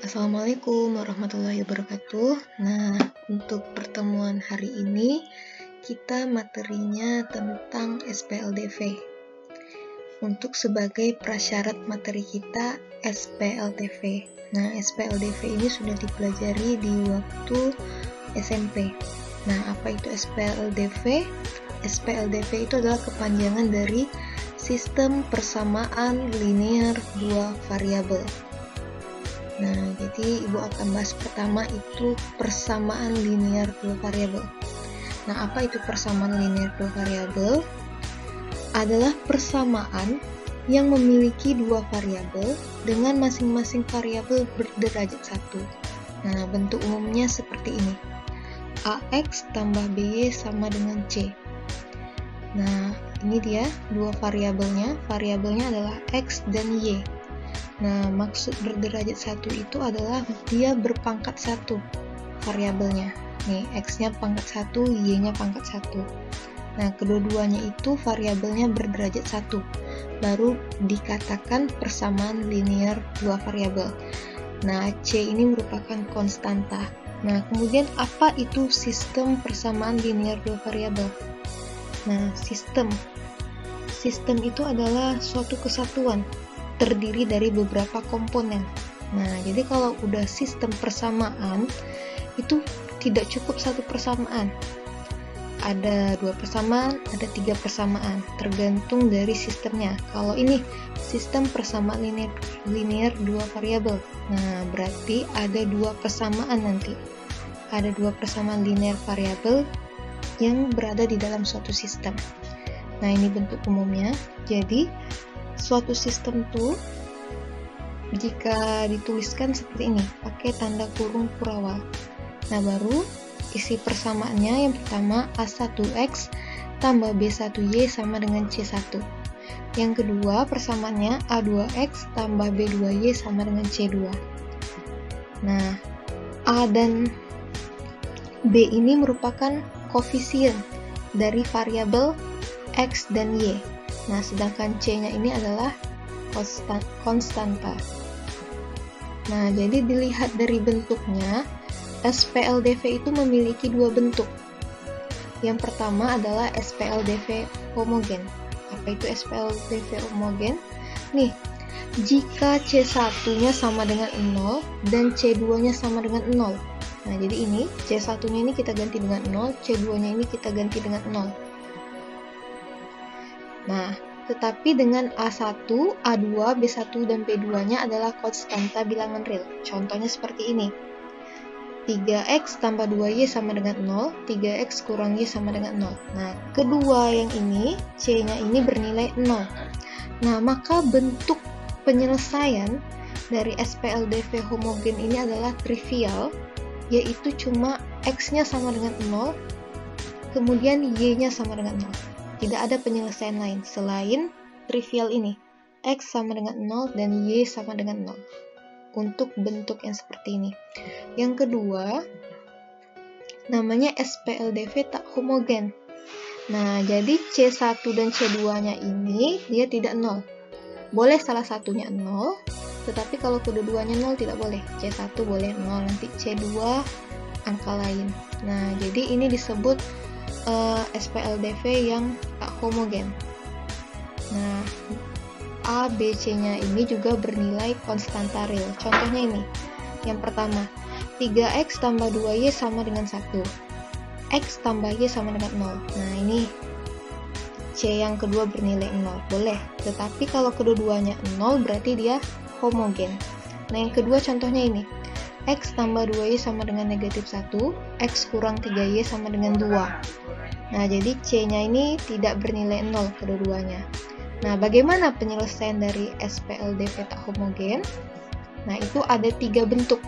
Assalamualaikum warahmatullahi wabarakatuh. Nah, untuk pertemuan hari ini kita materinya tentang SPLDV. Untuk sebagai prasyarat materi kita SPLDV. Nah, SPLDV ini sudah dipelajari di waktu SMP. Nah, apa itu SPLDV? SPLDV itu adalah kepanjangan dari sistem persamaan linear dua variabel. Nah, jadi Ibu akan bahas pertama itu persamaan linear dua variabel. Nah, apa itu persamaan linear dua variabel? Adalah persamaan yang memiliki dua variabel dengan masing-masing variabel berderajat 1. Nah, bentuk umumnya seperti ini. AX tambah BY sama dengan C. Nah, ini dia dua variabelnya. Variabelnya adalah X dan Y. Nah, maksud berderajat 1 itu adalah dia berpangkat 1 variabelnya. Nih, X-nya pangkat 1, Y-nya pangkat 1. Nah, kedua-duanya itu variabelnya berderajat 1. Baru dikatakan persamaan linear dua variabel. Nah, C ini merupakan konstanta. Nah, kemudian apa itu sistem persamaan linear dua variabel? Nah, sistem itu adalah suatu kesatuan terdiri dari beberapa komponen. Nah, jadi kalau udah sistem persamaan itu tidak cukup satu persamaan. Ada 2 persamaan, ada 3 persamaan, tergantung dari sistemnya. Kalau ini sistem persamaan linear dua variabel. Nah, berarti ada 2 persamaan nanti. Ada 2 persamaan linear variabel yang berada di dalam suatu sistem. Nah, ini bentuk umumnya. Jadi, suatu sistem tuh jika dituliskan seperti ini, pakai tanda kurung kurawal. Nah, baru isi persamaannya yang pertama A1X tambah B1Y sama dengan C1. Yang kedua persamaannya A2X tambah B2Y sama dengan C2. Nah, A dan B ini merupakan koefisien dari variabel X dan Y. Nah, sedangkan C-nya ini adalah konstanta. Nah, jadi dilihat dari bentuknya, SPLDV itu memiliki 2 bentuk. Yang pertama adalah SPLDV homogen. Apa itu SPLDV homogen? Nih, jika C1-nya sama dengan 0 dan C2-nya sama dengan 0. Nah, jadi ini C1-nya ini kita ganti dengan 0, C2-nya ini kita ganti dengan 0. Nah, tetapi dengan A1, A2, B1, dan B2-nya adalah konstanta bilangan real. Contohnya seperti ini. 3X tambah 2Y sama dengan 0, 3X kurang Y sama dengan 0. Nah, kedua yang ini, C-nya ini bernilai 0. Nah, maka bentuk penyelesaian dari SPLDV homogen ini adalah trivial, yaitu cuma X-nya sama dengan 0, kemudian Y-nya sama dengan 0. Tidak ada penyelesaian lain selain trivial ini. X sama dengan 0 dan Y sama dengan 0. Untuk bentuk yang seperti ini. Yang kedua, namanya SPLDV tak homogen. Nah, jadi C1 dan C2-nya ini dia tidak 0. Boleh salah satunya 0, tetapi kalau kedua-duanya 0 tidak boleh. C1 boleh 0, nanti C2 angka lain. Nah, jadi ini disebut SPLDV yang tak homogen. Nah, A, B, C-nya ini juga bernilai konstanta real. Contohnya ini. Yang pertama, 3X tambah 2Y sama dengan 1. X tambah Y sama dengan 0. Nah, ini C yang kedua bernilai 0. Boleh. Tetapi kalau kedua-duanya 0 berarti dia homogen. Nah, yang kedua contohnya ini. X tambah 2Y sama dengan negatif 1, X kurang 3Y sama dengan 2. Nah, jadi C-nya ini tidak bernilai 0 kedua-duanya. Nah, bagaimana penyelesaian dari SPLDV tak homogen? Nah, itu ada 3 bentuk,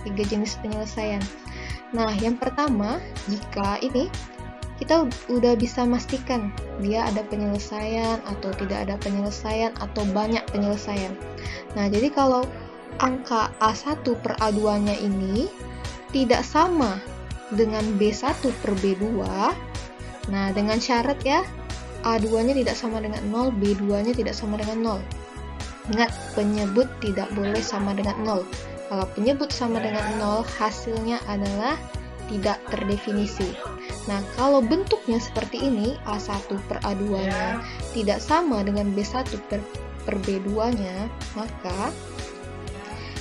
3 jenis penyelesaian. Nah, yang pertama, jika ini kita udah bisa pastikan dia ada penyelesaian atau tidak ada penyelesaian atau banyak penyelesaian. Nah, jadi kalau angka A1 per A2-nya ini tidak sama dengan B1 per B2. Nah, dengan syarat ya, A2-nya tidak sama dengan 0, B2-nya tidak sama dengan 0. Ingat, penyebut tidak boleh sama dengan 0. Kalau penyebut sama dengan 0, hasilnya adalah tidak terdefinisi. Nah, kalau bentuknya seperti ini, A1 per A2-nya tidak sama dengan B1 per B2-nya, maka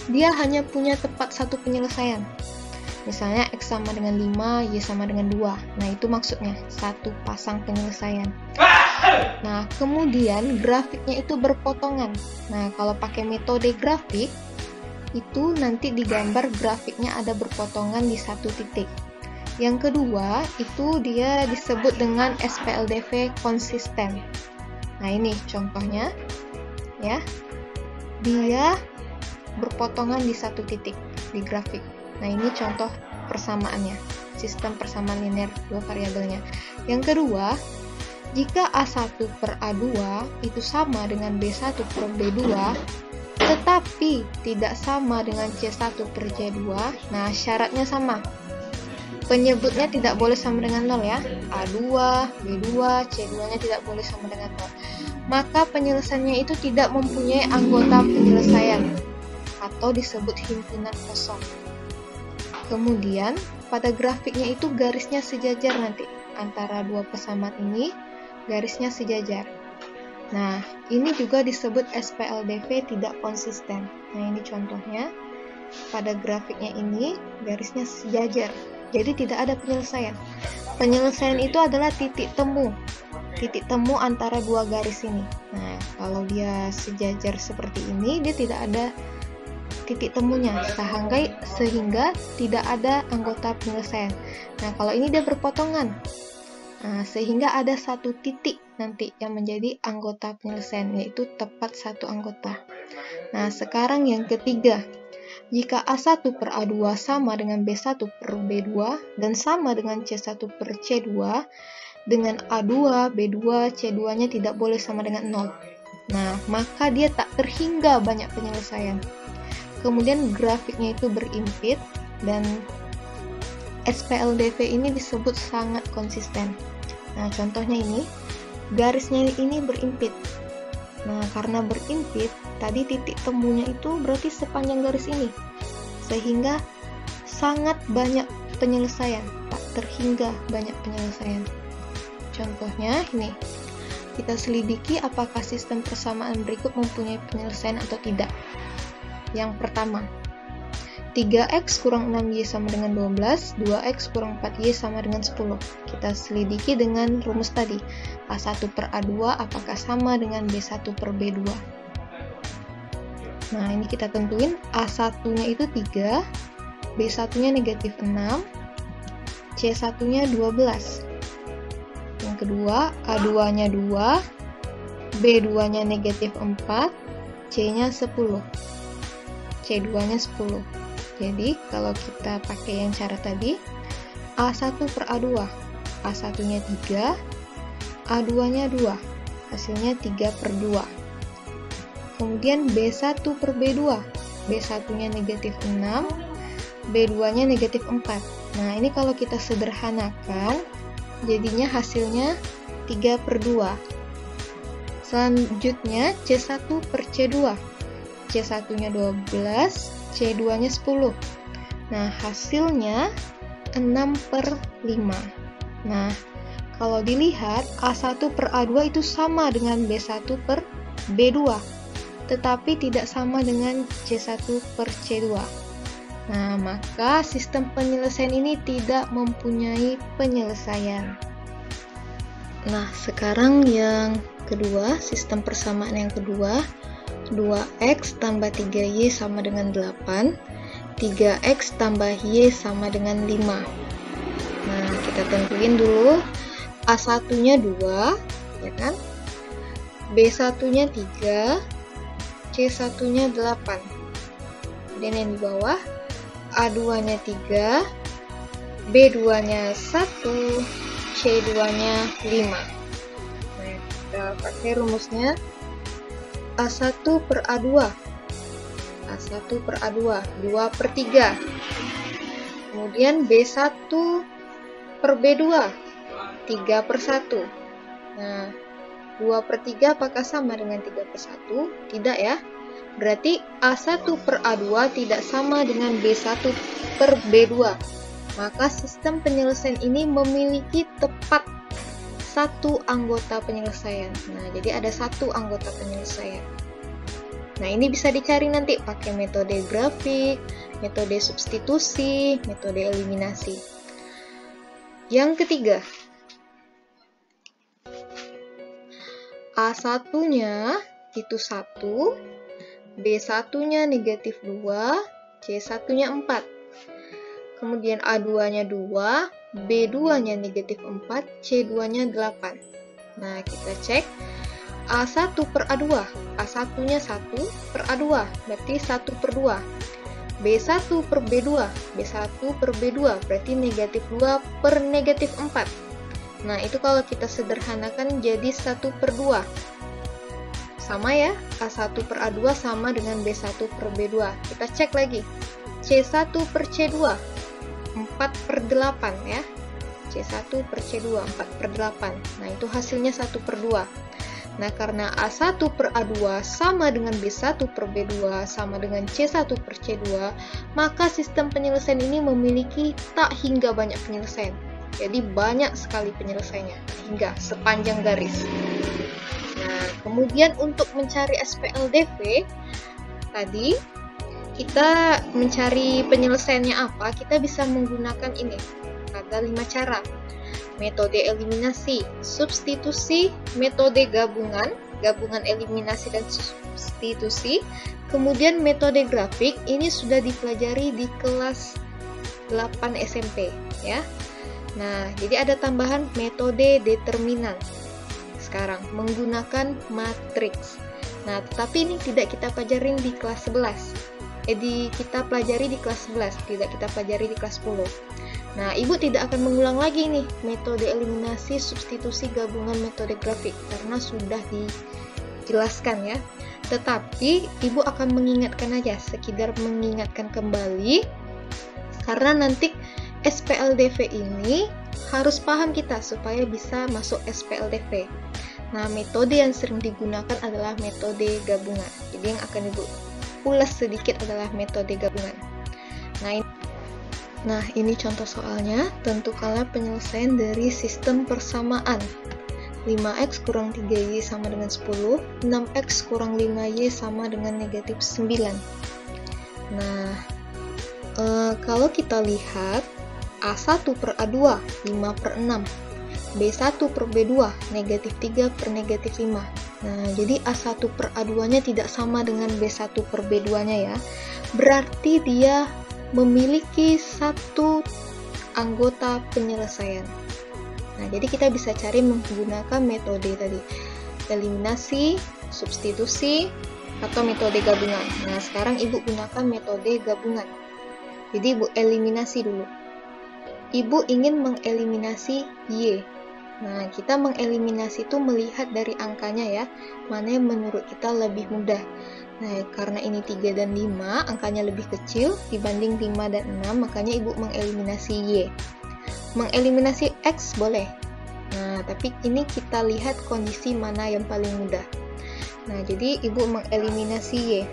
dia hanya punya tepat satu penyelesaian. Misalnya X sama dengan 5, Y sama dengan 2. Nah, itu maksudnya satu pasang penyelesaian. Nah, kemudian grafiknya itu berpotongan. Nah, kalau pakai metode grafik, itu nanti digambar grafiknya ada berpotongan di satu titik. Yang kedua, itu dia disebut dengan SPLDV konsisten. Nah, ini contohnya, ya. Dia berpotongan di satu titik di grafik. Nah, ini contoh persamaannya, sistem persamaan linear dua variabelnya. Yang kedua, jika A1 per A2 itu sama dengan B1 per B2, tetapi tidak sama dengan C1 per C2, nah syaratnya sama. Penyebutnya tidak boleh sama dengan 0 ya. A2, B2, C2-nya tidak boleh sama dengan 0. Maka penyelesaiannya itu tidak mempunyai anggota penyelesaian atau disebut himpunan kosong. Kemudian pada grafiknya itu garisnya sejajar nanti. Antara dua persamaan ini garisnya sejajar. Nah, ini juga disebut SPLDV tidak konsisten. Nah, ini contohnya. Pada grafiknya ini garisnya sejajar. Jadi tidak ada penyelesaian. Penyelesaian itu adalah titik temu. Titik temu antara dua garis ini. Nah, kalau dia sejajar seperti ini, dia tidak ada titik temunya, sehingga tidak ada anggota penyelesaian. Nah, kalau ini dia berpotongan. Nah, sehingga ada satu titik nanti yang menjadi anggota penyelesaian, yaitu tepat satu anggota. Nah, sekarang yang ketiga, jika A1 per A2 sama dengan B1 per B2 dan sama dengan C1 per C2, dengan A2, B2, C2-nya tidak boleh sama dengan 0. Nah, maka dia tak terhingga banyak penyelesaian. Kemudian grafiknya itu berimpit dan SPLDV ini disebut sangat konsisten. Nah, contohnya ini, garisnya ini berimpit. Nah, karena berimpit, tadi titik temunya itu berarti sepanjang garis ini. Sehingga sangat banyak penyelesaian, tak terhingga banyak penyelesaian. Contohnya ini, kita selidiki apakah sistem persamaan berikut mempunyai penyelesaian atau tidak. Yang pertama, 3x kurang 6y sama dengan 12, 2x kurang 4y sama dengan 10. Kita selidiki dengan rumus tadi. A1 per A2 apakah sama dengan B1 per B2? Nah, ini kita tentuin. A1-nya itu 3, B1-nya negatif 6, C1-nya 12. Yang kedua, A2-nya 2, B2-nya negatif 4, C-nya 10. C2-nya 10. Jadi, kalau kita pakai yang cara tadi, A1 per A2. A1-nya 3, A2-nya 2. Hasilnya 3 per 2. Kemudian B1 per B2. B1-nya negatif 6, B2-nya negatif 4. Nah, ini kalau kita sederhanakan, jadinya hasilnya 3 per 2. Selanjutnya, C1 per C2. C1-nya 12, C2-nya 10. Nah, hasilnya 6 per 5. Nah, kalau dilihat A1 per A2 itu sama dengan B1 per B2, tetapi tidak sama dengan C1 per C2. Nah, maka sistem penyelesaian ini tidak mempunyai penyelesaian. Nah, sekarang yang kedua, sistem persamaan yang kedua, 2x tambah 3y sama dengan 8, 3x tambah y sama dengan 5. Nah, kita tentuin dulu. A1-nya 2, ya kan? B1-nya 3, C1-nya 8. Dan yang di bawah, A2-nya 3, B2-nya 1, C2-nya 5. Nah, kita pakai rumusnya. A1 per A2, A1 per A2, 2 per 3. Kemudian B1 per B2, 3 per 1. Nah, 2 per 3 apakah sama dengan 3 per 1? Tidak ya. Berarti A1 per A2 tidak sama dengan B1 per B2. Maka sistem penyelesaian ini memiliki tepat satu anggota penyelesaian. Nah, jadi ada satu anggota penyelesaian. Nah, ini bisa dicari nanti pakai metode grafik, metode substitusi, metode eliminasi. Yang ketiga, A1-nya itu 1, B1-nya negatif 2, C1-nya 4. Kemudian A2-nya 2, B2-nya negatif 4, C2-nya 8. Nah, kita cek A1 per A2. A1-nya 1 per A2, berarti 1 per 2. B1 per B2. B1 per B2, berarti negatif 2 per negatif 4. Nah, itu kalau kita sederhanakan jadi 1 per 2. Sama ya, A1 per A2 sama dengan B1 per B2. Kita cek lagi. C1 per C2, 4 per 8 ya. C1 per C2, 4 per 8. Nah, itu hasilnya 1 per 2. Nah, karena A1 per A2 sama dengan B1 per B2 sama dengan C1 per C2, maka sistem penyelesaian ini memiliki tak hingga banyak penyelesaian. Jadi banyak sekali penyelesaiannya, hingga sepanjang garis. Nah, kemudian untuk mencari SPLDV, tadi kita mencari penyelesaiannya apa, kita bisa menggunakan ini. Ada 5 cara. Metode eliminasi, substitusi, metode gabungan eliminasi dan substitusi, kemudian metode grafik, ini sudah dipelajari di kelas 8 SMP ya. Nah, jadi ada tambahan metode determinan sekarang menggunakan matriks. Nah, tetapi ini tidak kita pelajarin di kelas 11. Kita pelajari di kelas 11, tidak kita pelajari di kelas 10. Nah, Ibu tidak akan mengulang lagi nih metode eliminasi, substitusi, gabungan, metode grafik karena sudah dijelaskan ya. Tetapi Ibu akan mengingatkan aja, sekedar mengingatkan kembali karena nanti SPLDV ini harus paham kita supaya bisa masuk SPLDV. Nah, metode yang sering digunakan adalah metode gabungan. Jadi yang akan Ibu ulas sedikit adalah metode gabungan. Nah, ini contoh soalnya. Tentukanlah penyelesaian dari sistem persamaan. 5x kurang 3y sama dengan 10, 6x kurang 5y sama dengan negatif 9. Nah, kalau kita lihat A1 per A2, 5 per 6. B1 per B2, negatif 3 per negatif 5. Nah, jadi A1 per A2-nya tidak sama dengan B1 per B2-nya ya. Berarti dia memiliki satu anggota penyelesaian. Nah, jadi kita bisa cari menggunakan metode tadi. Eliminasi, substitusi, atau metode gabungan. Nah, sekarang Ibu gunakan metode gabungan. Jadi Ibu eliminasi dulu. Ibu ingin mengeliminasi Y. Nah, kita mengeliminasi itu melihat dari angkanya ya, mana yang menurut kita lebih mudah. Nah, karena ini 3 dan 5, angkanya lebih kecil dibanding 5 dan 6, makanya Ibu mengeliminasi Y. Mengeliminasi X boleh. Nah, tapi ini kita lihat kondisi mana yang paling mudah. Nah, jadi Ibu mengeliminasi Y.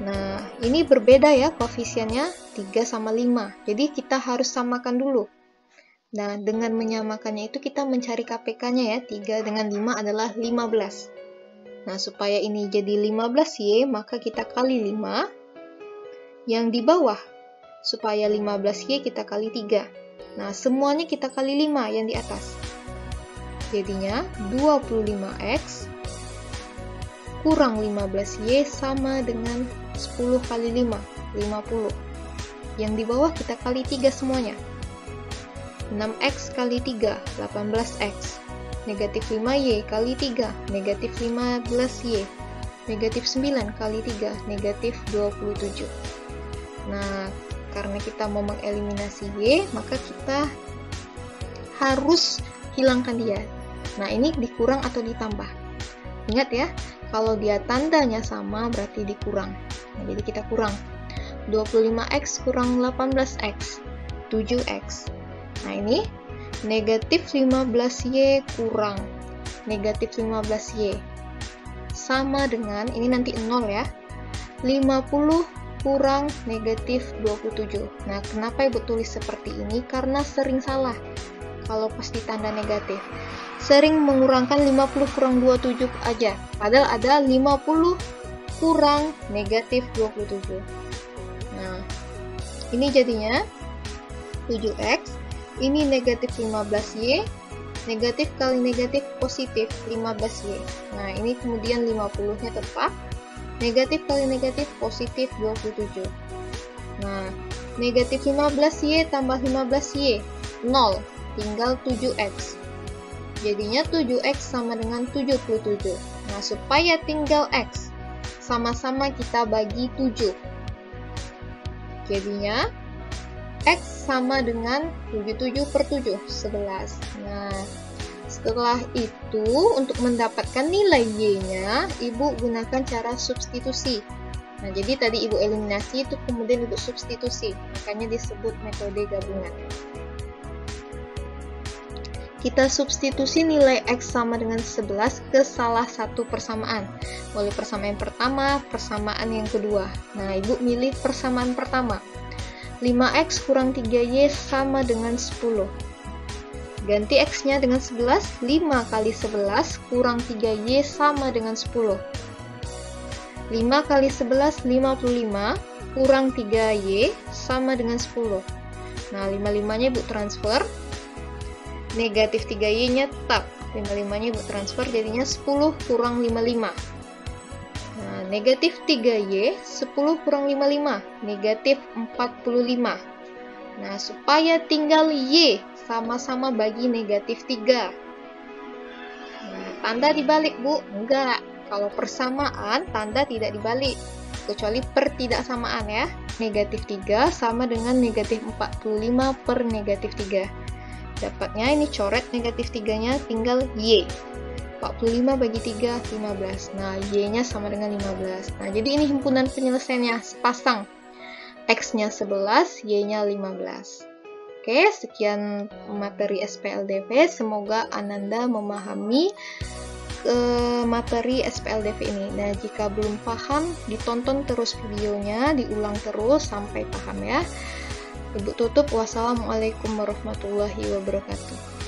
Nah, ini berbeda ya koefisiennya 3 sama 5. Jadi kita harus samakan dulu. Nah, dengan menyamakannya itu kita mencari KPK-nya ya. 3 dengan 5 adalah 15. Nah, supaya ini jadi 15Y, maka kita kali 5. Yang di bawah, supaya 15Y kita kali 3. Nah, semuanya kita kali 5 yang di atas. Jadinya 25X kurang 15Y sama dengan 10 kali 5, 50. Yang di bawah kita kali 3 semuanya. 6X kali 3, 18X. Negatif 5Y kali 3, negatif 15Y. Negatif 9 kali 3, negatif 27. Nah, karena kita mau mengeliminasi Y, maka kita harus hilangkan dia. Nah, ini dikurang atau ditambah. Ingat ya, kalau dia tandanya sama berarti dikurang. Nah, jadi kita kurang. 25X kurang 18X, 7X. Nah, ini negatif 15Y kurang negatif 15Y sama dengan, ini nanti 0 ya, 50 kurang negatif 27. Nah, kenapa Ibu tulis seperti ini? Karena sering salah kalau pas ditanda negatif. Sering mengurangkan 50 kurang 27 aja. Padahal ada 50 kurang negatif 27. Nah, ini jadinya 7x. Ini negatif 15y. Negatif kali negatif positif 15y. Nah, ini kemudian 50-nya tetap. Negatif kali negatif positif 27. Nah, negatif 15y tambah 15y 0, tinggal 7x. Jadinya 7x sama dengan 77. Nah, supaya tinggal x, sama-sama kita bagi 7. Jadinya x sama dengan 77 per 7, 11. Nah, setelah itu, untuk mendapatkan nilai y-nya, Ibu gunakan cara substitusi. Nah, jadi tadi Ibu eliminasi, itu kemudian Ibu substitusi. Makanya disebut metode gabungan. Kita substitusi nilai x sama dengan 11 ke salah satu persamaan. Boleh persamaan pertama, persamaan yang kedua. Nah, Ibu milih persamaan pertama. 5x kurang 3y sama dengan 10. Ganti x-nya dengan 11, 5 kali 11 kurang 3y sama dengan 10. 5 kali 11, 55, kurang 3y sama dengan 10. Nah, 55-nya Ibu transfer, negatif 3y-nya tetap. 55-nya Ibu transfer, jadinya 10 kurang 55. Nah, negatif 3y, 10 kurang 55, negatif 45. Nah, supaya tinggal y, sama-sama bagi negatif 3. Nah, tanda dibalik, Bu? Enggak. Kalau persamaan, tanda tidak dibalik. Kecuali pertidaksamaan ya. Negatif 3 sama dengan negatif 45 per negatif 3. Dapatnya ini coret negatif 3-nya, tinggal y. 45 bagi 3, 15. Nah, y-nya sama dengan 15. Nah, jadi ini himpunan penyelesaiannya sepasang. X-nya 11, y-nya 15. Oke, sekian materi SPLDV. Semoga Ananda memahami materi SPLDV ini. Nah, jika belum paham, ditonton terus videonya, diulang terus sampai paham ya. Ibu tutup. Wassalamualaikum warahmatullahi wabarakatuh.